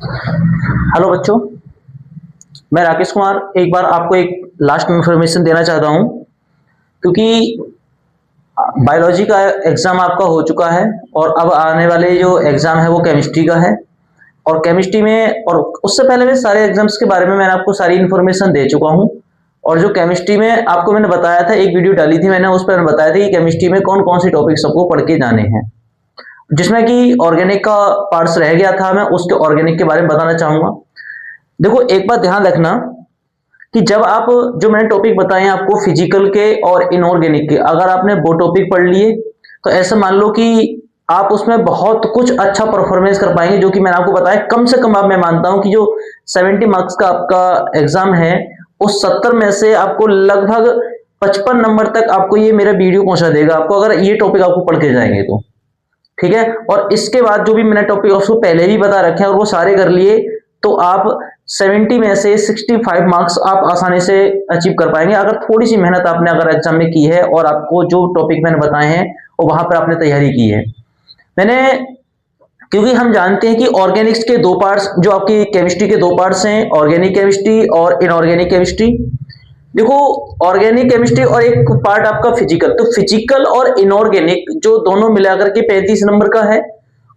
Hello बच्चों, मैं राकेश कुमार एक बार आपको एक लास्ट इन्फॉर्मेशन देना चाहता हूं क्योंकि बायोलॉजी का एग्जाम आपका हो चुका है और अब आने वाले जो एग्जाम है वो केमिस्ट्री का है। और केमिस्ट्री में और उससे पहले भी सारे एग्जाम्स के बारे में मैंने आपको सारी इन्फॉर्मेशन दे चुका हूं। और जो केमिस्ट्री में आपको मैंने बताया था, एक वीडियो डाली थी मैंने, उस पर बताया था कि केमिस्ट्री में कौन कौन से टॉपिक सबको पढ़ के जाने हैं, जिसमें कि ऑर्गेनिक का पार्ट्स रह गया था। मैं उसके ऑर्गेनिक के बारे में बताना चाहूंगा। देखो, एक बात ध्यान रखना कि जब आप जो मैंने टॉपिक बताए हैं आपको फिजिकल के और इनऑर्गेनिक के, अगर आपने वो टॉपिक पढ़ लिए तो ऐसा मान लो कि आप उसमें बहुत कुछ अच्छा परफॉर्मेंस कर पाएंगे। जो कि मैंने आपको बताया, कम से कम आप, मैं मानता हूं कि जो 70 मार्क्स का आपका एग्जाम है उस 70 में से आपको लगभग 55 नंबर तक आपको ये मेरा वीडियो पहुंचा देगा, आपको अगर ये टॉपिक आपको पढ़ के जाएंगे तो। ठीक है। और इसके बाद जो भी मैंने टॉपिक उसको पहले भी बता रखे हैं और वो सारे कर लिए तो आप 70 में से 65 मार्क्स आप आसानी से अचीव कर पाएंगे, अगर थोड़ी सी मेहनत आपने अगर एग्जाम में की है और आपको जो टॉपिक मैंने बताए हैं और वहां पर आपने तैयारी की है। मैंने, क्योंकि हम जानते हैं कि ऑर्गेनिक्स के दो पार्ट्स, जो आपकी केमिस्ट्री के दो पार्ट्स हैं, ऑर्गेनिक केमिस्ट्री और इनऑर्गेनिक केमिस्ट्री। देखो, ऑर्गेनिक केमिस्ट्री और एक पार्ट आपका फिजिकल, तो फिजिकल और इनऑर्गेनिक जो दोनों मिलाकर के 35 नंबर का है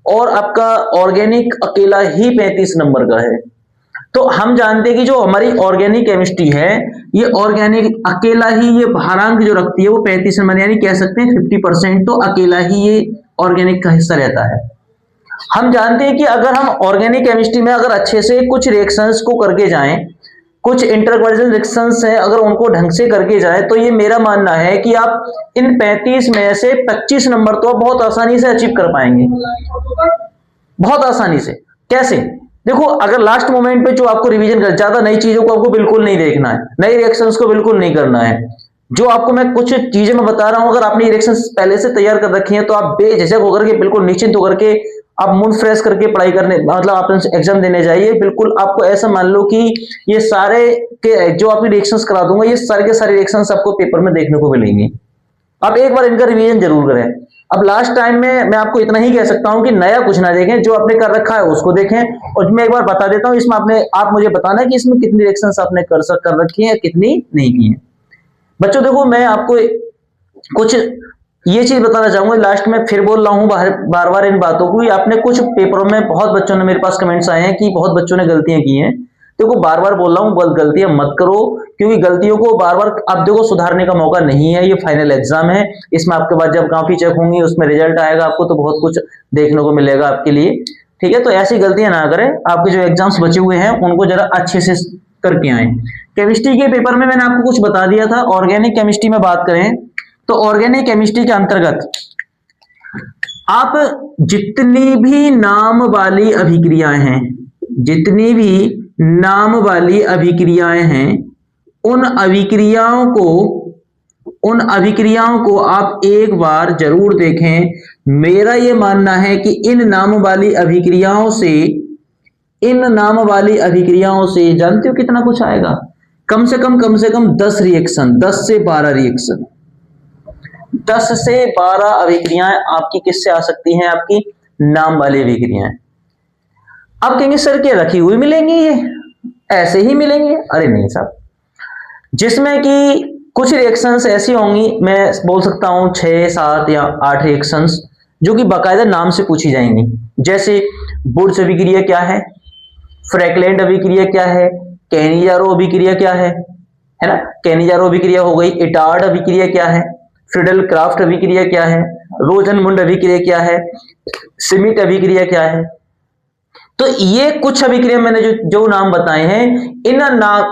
और आपका ऑर्गेनिक अकेला ही 35 नंबर का है। तो हम जानते हैं कि जो हमारी ऑर्गेनिक केमिस्ट्री है, ये ऑर्गेनिक अकेला ही ये भारांक जो रखती है वो 35 नंबर, यानी कह सकते हैं 50% तो अकेला ही ये ऑर्गेनिक का हिस्सा रहता है। हम जानते हैं कि अगर हम ऑर्गेनिक केमिस्ट्री में अगर अच्छे से कुछ रिएक्शंस को करके जाएं, कुछ इंटरकन्वर्जन रिएक्शंस हैं, अगर उनको ढंग से करके जाए तो ये मेरा मानना है कि आप इन 35 में से 25 नंबर तो बहुत आसानी से अचीव कर पाएंगे, बहुत आसानी से। कैसे? देखो, अगर लास्ट मोमेंट पे जो आपको रिवीजन कर, ज्यादा नई चीजों को आपको बिल्कुल नहीं देखना है, नई रिएक्शंस को बिल्कुल नहीं करना है। जो आपको मैं कुछ चीजें मैं बता रहा हूं, अगर आपने रिएक्शंस पहले से तैयार कर रखी हैं तो आप बेझिझक होकर के, बिल्कुल निश्चिंत होकर के आप मूड फ्रेश करके पढ़ाई करने, मतलब आप एग्जाम देने जाइए। बिल्कुल आपको ऐसा मान लो कि ये सारे के जो आपकी रिएक्शंस करा दूंगा, ये सारे के सारे रिएक्शंस आपको पेपर में देखने को मिलेंगे। आप एक बार इनका रिवीजन जरूर करें। अब लास्ट टाइम में मैं आपको इतना ही कह सकता हूं कि नया कुछ ना देखें, जो आपने कर रखा है उसको देखें। और मैं एक बार बता देता हूं, इसमें आप मुझे बताना है कि इसमें कितनी रिएक्शंस आपने कर रखी है, कितनी नहीं की है। बच्चों देखो, मैं आपको कुछ ये चीज बताना चाहूंगा, लास्ट में फिर बोल रहा हूं बार बार इन बातों को। आपने कुछ पेपरों में बहुत बच्चों ने मेरे पास कमेंट्स आए हैं कि बहुत बच्चों ने गलतियां की हैं। देखो, बार बार बोल रहा हूं, गलतियां मत करो, क्योंकि गलतियों को बार बार अब देखो सुधारने का मौका नहीं है। ये फाइनल एग्जाम है, इसमें आपके बाद जब कॉपी चेक होंगी, उसमें रिजल्ट आएगा, आपको तो बहुत कुछ देखने को मिलेगा आपके लिए। ठीक है, तो ऐसी गलतियां ना करें। आपके जो एग्जाम्स बचे हुए हैं उनको जरा अच्छे से करके आए। केमिस्ट्री के पेपर में मैंने आपको कुछ बता दिया था। ऑर्गेनिक केमिस्ट्री में बात करें तो ऑर्गेनिक केमिस्ट्री के अंतर्गत आप जितनी भी नाम वाली अभिक्रियाएं हैं, जितनी भी नाम वाली अभिक्रियाएं हैं, उन अभिक्रियाओं को आप एक बार जरूर देखें। मेरा यह मानना है कि इन नाम वाली अभिक्रियाओं से जानते हो कितना कुछ आएगा? कम से कम 10 रिएक्शन, 10 से 12 रिएक्शन, 10 से 12 अभिक्रियाएं आपकी किससे आ सकती हैं? आपकी नाम वाली अभिक्रियाएं। आप कहेंगे सर क्या रखी हुई मिलेंगी, ये ऐसे ही मिलेंगे? अरे नहीं साहब, जिसमें कि कुछ रिएक्शंस ऐसी होंगी, मैं बोल सकता हूं 6, 7 या 8 रिएक्शंस, जो कि बाकायदा नाम से पूछी जाएंगी। जैसे बुर्ज अभिक्रिया क्या है, फ्रैकलैंड अभिक्रिया क्या है, कैनिजारो अभिक्रिया क्या है ना? कैनिजारो अभिक्रिया हो गई। इटार्ड अभिक्रिया क्या है, फ्रिडल क्राफ्ट अभिक्रिया क्या है, रोजनमुंड अभिक्रिया क्या है, सिमिट अभिक्रिया क्या है। तो ये कुछ अभिक्रिया मैंने जो नाम बताए हैं,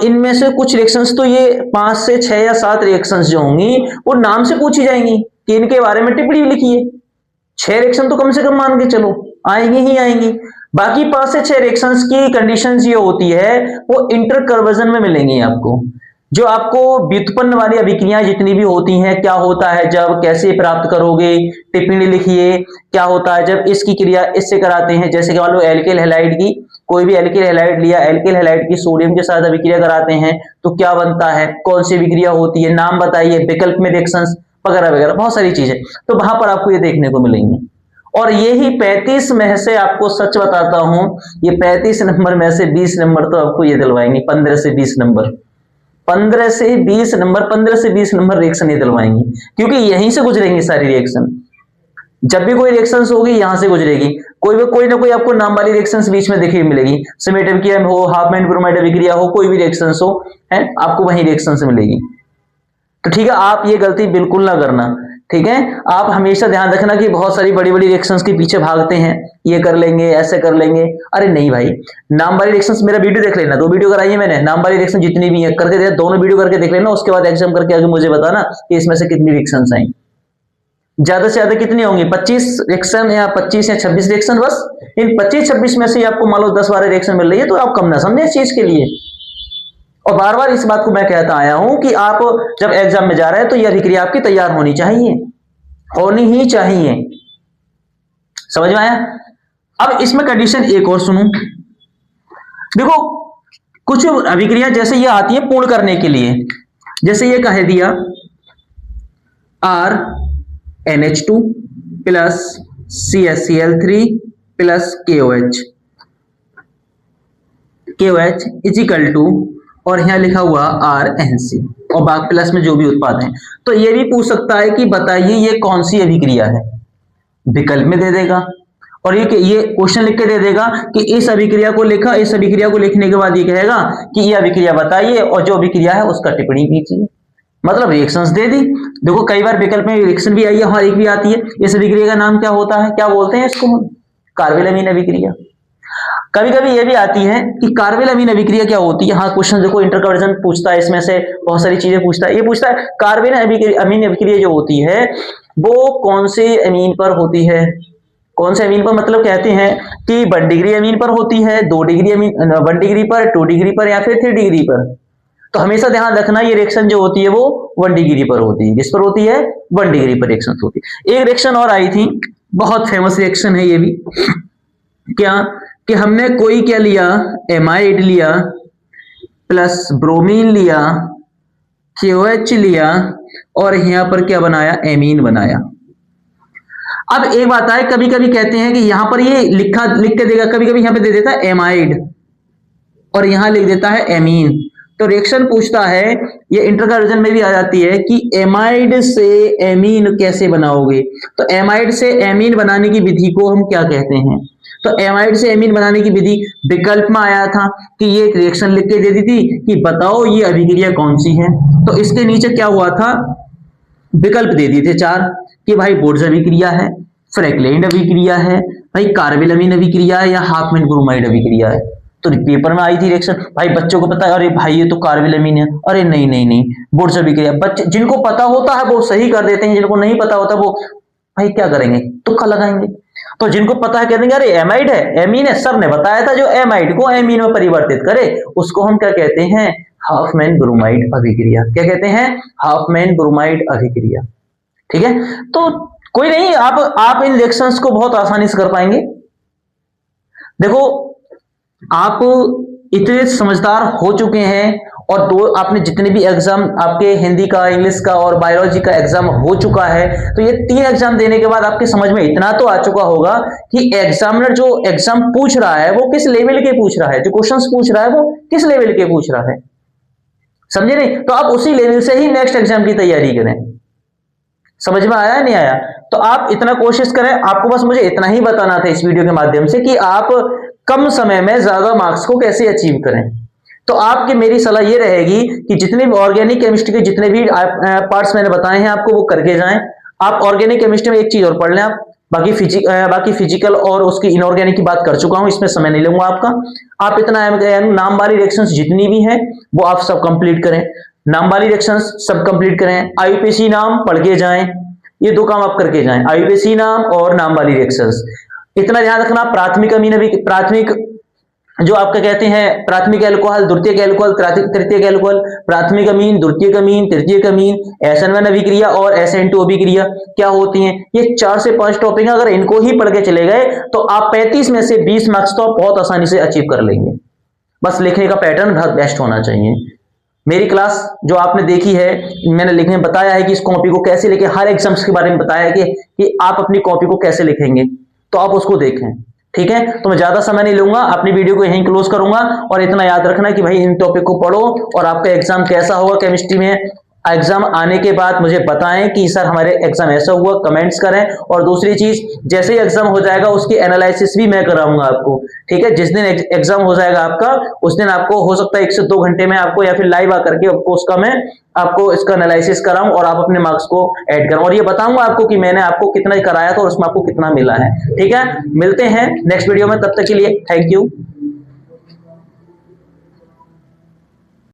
इनमें से कुछ रिएक्शंस तो ये 5 से 6 या 7 रिएक्शंस जो होंगी वो नाम से पूछी जाएंगी कि इनके बारे में टिप्पणी लिखिए। 6 रिएक्शन तो कम से कम मान के चलो आएंगी ही आएंगी। बाकी 5 से 6 रिएक्शंस की कंडीशंस ये होती है वो इंटरकन्वर्जन में मिलेंगी आपको। जो आपको व्युत्पन्न वाली अभिक्रियाएं जितनी भी होती हैं, क्या होता है जब, कैसे प्राप्त करोगे, टिप्पणी लिखिए। क्या होता है जब इसकी क्रिया इससे कराते हैं, जैसे कि मान लो एल्किल हैलाइड की, कोई भी एल्किल हैलाइड लिया, एल्किल हैलाइड की सोडियम के साथ अभिक्रिया कराते हैं तो क्या बनता है, कौन सी अभिक्रिया होती है, नाम बताइए, विकल्प में रिएक्शंस वगैरह वगैरह, बहुत सारी चीजें तो वहां पर आपको ये देखने को मिलेंगी। और यही 35 में से आपको सच बताता हूं, ये 35 नंबर में से 20 नंबर तो आपको ये दिलवाएंगे, 15 से 20 नंबर, 15 से 20 नंबर, 15 से 20 नंबर रिएक्शन ही दिलवाएंगे, क्योंकि यहीं से गुजरेंगी सारी रिएक्शन। जब भी कोई रिएक्शंस होगी यहां से गुजरेगी, कोई ना कोई आपको नाम वाली रिएक्शंस बीच में देखी मिलेगी, समेटिव किया हो, हाफमैन ब्रोमाइड अभिक्रिया हो, कोई भी रिएक्शंस हो, है आपको वहीं रिएक्शंस मिलेगी। तो ठीक है, आप ये गलती बिल्कुल ना करना, ठीक है। आप हमेशा ध्यान रखना कि बहुत सारी बड़ी बड़ी रिएक्शंस के पीछे भागते हैं, ये कर लेंगे, ऐसे कर लेंगे, अरे नहीं भाई, नाम वाली रिएक्शंस मेरा वीडियो देख लेना, 2 वीडियो कराई है मैंने, नाम वाली रिएक्शन जितनी भी है करके दोनों वीडियो करके देख लेना, उसके बाद एग्जाम करके आगे मुझे बताना कि इसमें से कितनी रिएक्शंस आई, ज्यादा से ज्यादा कितनी होंगी, 25 रिएक्शन या 25 या 26 रिएक्शन, बस इन 25-26 में से आपको मान लो 10-12 रिएक्शन मिल रही है, तो आप कम ना समझे इस चीज के लिए। और बार बार इस बात को मैं कहता आया हूं कि आप जब एग्जाम में जा रहे हैं तो यह अभिक्रिया आपकी तैयार होनी चाहिए, होनी ही चाहिए, समझ में आया। अब इसमें कंडीशन एक और सुनो, देखो कुछ अभिक्रिया जैसे ये आती है पूर्ण करने के लिए, जैसे ये कह दिया RNH2 plus CaCl3 plus KOH is equal to, और यहां लिखा हुआ RNC और बाकी प्लस में जो भी उत्पाद है। तो ये भी पूछ सकता है कि बताइए ये कौन सी अभिक्रिया है, विकल्प में दे देगा, और ये क्वेश्चन लिख के दे देगा कि इस अभिक्रिया को लिखा, इस अभिक्रिया को लिखने के बाद ये कहेगा कि ये अभिक्रिया बताइए और जो अभिक्रिया है उसका टिप्पणी कीजिए, मतलब रिएक्शंस दे दी। देखो कई बार विकल्प में रिएक्शन भी आई है, हर एक भी आती है। इस अभिक्रिया का नाम क्या होता है, क्या बोलते हैं इसको, कार्बेलामीन अभिक्रिया। कभी कभी ये भी आती है कि कार्बेलामीन अभिक्रिया क्या होती है, हाँ क्वेश्चन देखो इंटर कन्वर्जन पूछता है, इसमें से बहुत सारी चीजें पूछता है, ये पूछता है कार्बेलामीन अभिक्रिया जो होती है वो कौन से अमीन पर होती है, कौन से अमीन पर, मतलब कहते हैं कि 1 डिग्री अमीन पर होती है, 2 डिग्री अमीन, 1 डिग्री पर, 2 डिग्री पर या फिर 3 डिग्री पर। तो हमेशा ध्यान रखना ये रिएक्शन जो होती है वो 1 डिग्री पर होती है, किस पर होती है, 1 डिग्री पर रिएक्शन होती है। एक रिएक्शन और आई थी, बहुत फेमस रिएक्शन है ये भी, क्या कि हमने कोई क्या लिया, एमाइड लिया प्लस ब्रोमीन लिया, KOH लिया और यहां पर क्या बनाया, एमीन बनाया। अब एक बात है, कभी कभी कहते हैं कि यहां पर ये लिख के देगा, कभी कभी यहां पे दे देता है एमाइड और यहां लिख देता है एमीन। तो रिएक्शन पूछता है, ये इंटर कन्वर्जन में भी आ जाती है कि एमाइड से एमीन कैसे बनाओगे, तो एमाइड से एमीन बनाने की विधि को हम क्या कहते हैं। तो एमाइड से एमीन बनाने की विधि विकल्प में आया था कि ये एक रिएक्शन लिख के दे दी थी कि बताओ ये अभिक्रिया कौन सी है। तो इसके नीचे क्या हुआ था, विकल्प दे दिए थे 4 कि भाई बोर्ज अभिक्रिया है, फ्रैंकलैंड अभिक्रिया है, भाई कार्बेलामीन अभिक्रिया है या हाफमैन ब्रोमाइड अभिक्रिया है। तो पेपर में आई थी रिएक्शन, भाई बच्चों को पता है, अरे भाई ये तो कार्बेलामीन है, अरे नहीं नहीं नहीं बोर्ज अभिक्रिया। बच्चे जिनको पता होता है वो सही कर देते हैं, जिनको नहीं पता होता वो भाई क्या करेंगे, तुक्का लगाएंगे। तो जिनको पता है कह देंगे अरे एमाइड है, एमीन है, सर ने बताया था जो एमाइड को एमीन में परिवर्तित करे उसको हम क्या कहते हैं, हाफमैन ब्रोमाइड अभिक्रिया। क्या कहते हैं, हाफमैन ब्रोमाइड अभिक्रिया। ठीक है, तो कोई नहीं, आप इन रिएक्शंस को बहुत आसानी से कर पाएंगे। देखो आप इतने समझदार हो चुके हैं और आपने जितने भी एग्जाम आपके हिंदी का, इंग्लिश का और बायोलॉजी का एग्जाम हो चुका है, तो ये 3 एग्जाम देने के बाद आपके समझ में इतना तो आ चुका होगा कि एग्जामिनर जो एग्जाम पूछ रहा है वो किस लेवल के पूछ रहा है, जो क्वेश्चंस पूछ रहा है वो किस लेवल के पूछ रहा है, समझे नहीं। तो आप उसी लेवल से ही नेक्स्ट एग्जाम की तैयारी करें। समझ में आया नहीं आया, तो आप इतना कोशिश करें। आपको बस मुझे इतना ही बताना था इस वीडियो के माध्यम से कि आप कम समय में ज्यादा मार्क्स को कैसे अचीव करें। तो आपकी मेरी सलाह ये रहेगी कि जितने भी ऑर्गेनिक केमिस्ट्री के जितने भी पार्ट्स मैंने बताए हैं आपको वो करके जाएं। आप ऑर्गेनिक केमिस्ट्री में एक चीज और पढ़ लें, आप बाकी फिजिकल और उसकी इनऑर्गेनिक की बात कर चुका हूं, इसमें समय नहीं लूंगा आपका। आप इतना नाम वाली रिएक्शंस जितनी भी हैं वो आप सब कंप्लीट करें, नाम वाली रिएक्शंस सब कंप्लीट करें। आईयूपीएसी नाम पढ़ के जाएं, ये 2 काम आप करके जाएं, आईयूपीएसी नाम और नाम वाली रिएक्शंस। इतना ध्यान रखना, प्राथमिक अमीन प्राथमिक जो आपका कहते हैं प्राथमिक एल्कोहल, द्वितीयक एल्कोहल, तृतीयक एल्कोहल, प्राथमिक अमीन, द्वितीयक अमीन, तृतीयक अमीन, SN1 अभिक्रिया और SN2 अभिक्रिया क्या होती हैं, ये 4 से 5 टॉपिक अगर इनको ही पढ़ के चले गए तो आप 35 में से 20 मार्क्स तो आप बहुत आसानी से अचीव कर लेंगे। बस लिखने का पैटर्न बहुत बेस्ट होना चाहिए। मेरी क्लास जो आपने देखी है, मैंने लिखने बताया है कि इस कॉपी को कैसे लिखें, हर एग्जाम्स के बारे में बताया है कि आप अपनी कॉपी को कैसे लिखेंगे। तो आप उसको देखें। ठीक है, तो मैं ज्यादा समय नहीं लूंगा, अपनी वीडियो को यहीं क्लोज करूंगा। और इतना याद रखना कि भाई इन टॉपिक को पढ़ो और आपका एग्जाम कैसा होगा केमिस्ट्री में, एग्जाम आने के बाद मुझे बताएं कि सर हमारे एग्जाम ऐसा हुआ, कमेंट्स करें। और दूसरी चीज, जैसे ही एग्जाम हो जाएगा उसकी एनालिसिस भी मैं कराऊंगा आपको। ठीक है, जिस दिन एग्जाम हो जाएगा आपका, उस दिन आपको हो सकता है 1 से 2 घंटे में आपको, या फिर लाइव आकर के आपको उसका मैं आपको इसका एनालिसिस कराऊं और आप अपने मार्क्स को ऐड करूं, और ये बताऊंगा आपको कि मैंने आपको कितना कराया था और उसमें आपको कितना मिला है। ठीक है, मिलते हैं नेक्स्ट वीडियो में, तब तक के लिए थैंक यू।